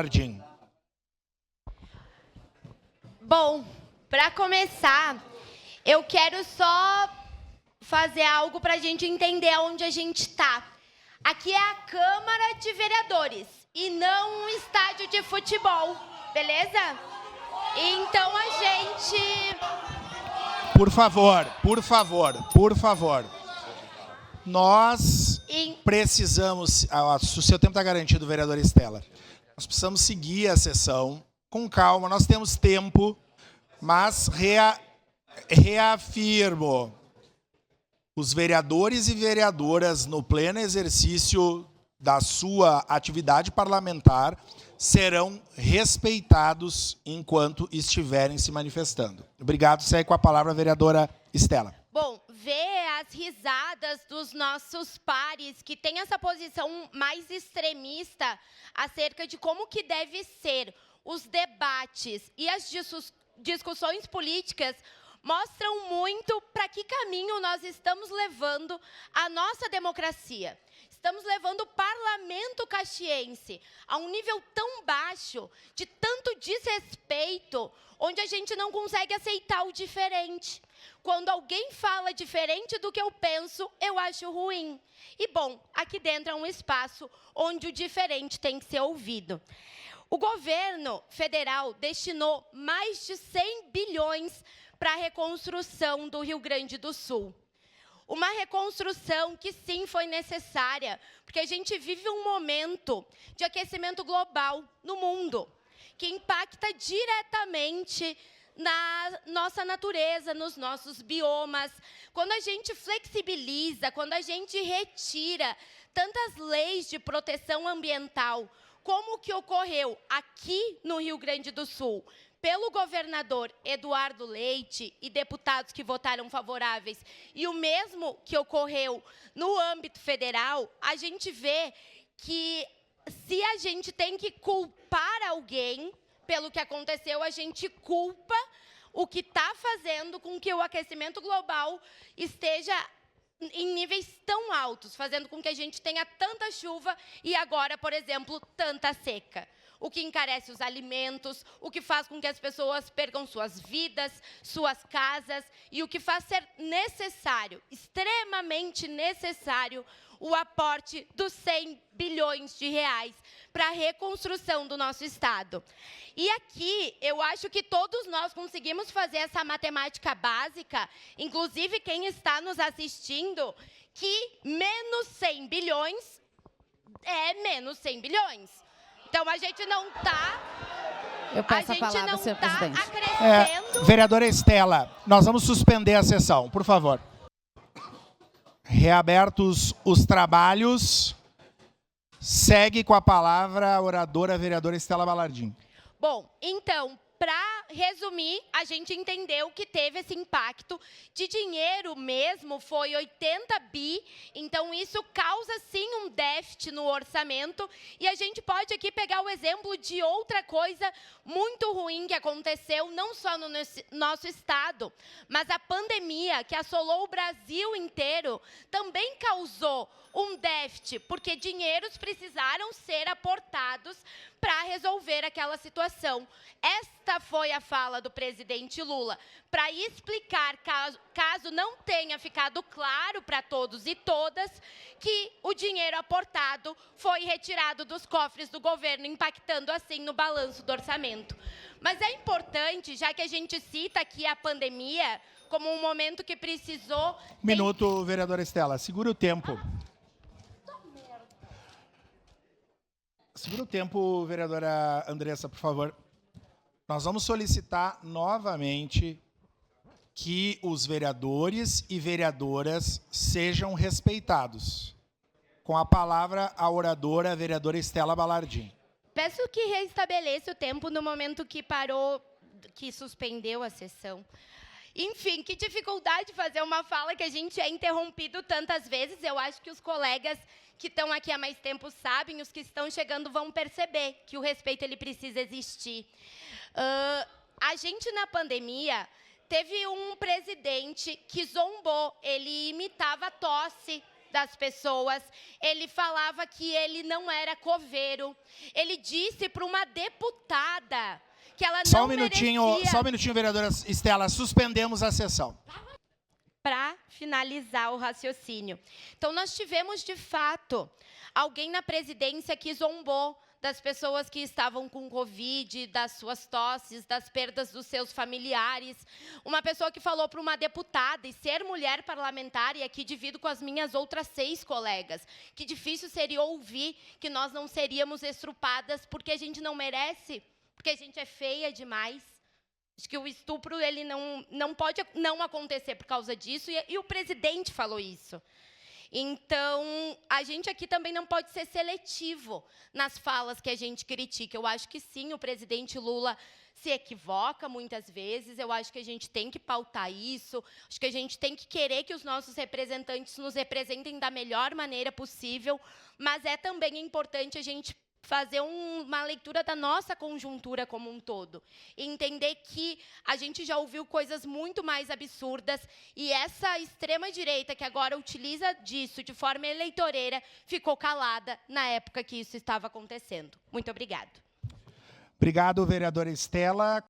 Jardim. Bom, para começar, eu quero só fazer algo para a gente entender onde a gente está. Aqui é a Câmara de Vereadores e não um estádio de futebol, beleza? Então a gente... Por favor. Nós precisamos... O seu tempo está garantido, vereadora Estela. Nós precisamos seguir a sessão com calma. Nós temos tempo, mas reafirmo. Os vereadores e vereadoras, no pleno exercício da sua atividade parlamentar, serão respeitados enquanto estiverem se manifestando. Obrigado. Segue com a palavra a vereadora Estela. Bom, ver as risadas dos nossos pares que têm essa posição mais extremista acerca de como que deve ser os debates e as discussões políticas mostram muito para que caminho nós estamos levando a nossa democracia. Estamos levando o parlamento caxiense a um nível tão baixo, de tanto desrespeito, onde a gente não consegue aceitar o diferente. Quando alguém fala diferente do que eu penso, eu acho ruim. E, bom, aqui dentro é um espaço onde o diferente tem que ser ouvido. O governo federal destinou mais de 100 bilhões para a reconstrução do Rio Grande do Sul. Uma reconstrução que, sim, foi necessária, porque a gente vive um momento de aquecimento global no mundo, que impacta diretamente na nossa natureza, nos nossos biomas. Quando a gente flexibiliza, quando a gente retira tantas leis de proteção ambiental, como o que ocorreu aqui no Rio Grande do Sul, pelo governador Eduardo Leite e deputados que votaram favoráveis, e o mesmo que ocorreu no âmbito federal, a gente vê que se a gente tem que culpar alguém pelo que aconteceu, a gente culpa o que está fazendo com que o aquecimento global esteja em níveis tão altos, fazendo com que a gente tenha tanta chuva e agora, por exemplo, tanta seca. O que encarece os alimentos, o que faz com que as pessoas percam suas vidas, suas casas, e o que faz ser necessário, extremamente necessário, o aporte dos 100 bilhões de reais para a reconstrução do nosso Estado. E aqui, eu acho que todos nós conseguimos fazer essa matemática básica, inclusive quem está nos assistindo, que menos 100 bilhões é menos 100 bilhões. Então, a gente não está... Eu peço a palavra, senhor presidente. Acrescendo... Vereadora Estela, nós vamos suspender a sessão, por favor. Reabertos os trabalhos, segue com a palavra a oradora a vereadora Estela Balardim. Bom, então, para resumir, a gente entendeu que teve esse impacto de dinheiro mesmo, foi 80 bi, então isso causa sim um déficit no orçamento, e a gente pode aqui pegar o exemplo de outra coisa muito ruim que aconteceu, não só no nosso estado, mas a pandemia que assolou o Brasil inteiro também causou um déficit, porque dinheiros precisaram ser aportados para resolver aquela situação. Esta foi a fala do presidente Lula, para explicar, caso não tenha ficado claro para todos e todas, que o dinheiro aportado foi retirado dos cofres do governo, impactando assim no balanço do orçamento. Mas é importante, já que a gente cita aqui a pandemia como um momento que precisou... Minuto, vereadora Estela, segura o tempo. Segura o tempo, vereadora Andressa, por favor. Nós vamos solicitar novamente que os vereadores e vereadoras sejam respeitados. Com a palavra, a oradora, a vereadora Estela Balardim. Peço que reestabeleça o tempo no momento que parou, que suspendeu a sessão. Enfim, que dificuldade fazer uma fala que a gente é interrompido tantas vezes. Eu acho que os colegas que estão aqui há mais tempo sabem, os que estão chegando vão perceber que o respeito ele precisa existir. A gente, na pandemia, teve um presidente que zombou, ele imitava tosse das pessoas, ele falava que ele não era coveiro. Ele disse para uma deputada que ela não merecia... Só um minutinho, vereadora Estela, suspendemos a sessão. Para finalizar o raciocínio. Então, nós tivemos, de fato, alguém na presidência que zombou das pessoas que estavam com Covid, das suas tosses, das perdas dos seus familiares. Uma pessoa que falou para uma deputada, e ser mulher parlamentar, e aqui divido com as minhas outras 6 colegas, que difícil seria ouvir que nós não seríamos estrupadas porque a gente não merece, porque a gente é feia demais. Acho que o estupro ele não pode não acontecer por causa disso, e o presidente falou isso. Então, a gente aqui também não pode ser seletivo nas falas que a gente critica. Eu acho que sim, o presidente Lula se equivoca muitas vezes, eu acho que a gente tem que pautar isso, acho que a gente tem que querer que os nossos representantes nos representem da melhor maneira possível, mas é também importante a gente fazer uma leitura da nossa conjuntura como um todo. E entender que a gente já ouviu coisas muito mais absurdas e essa extrema-direita, que agora utiliza disso de forma eleitoreira, ficou calada na época que isso estava acontecendo. Muito obrigada. Obrigado, vereadora Estela.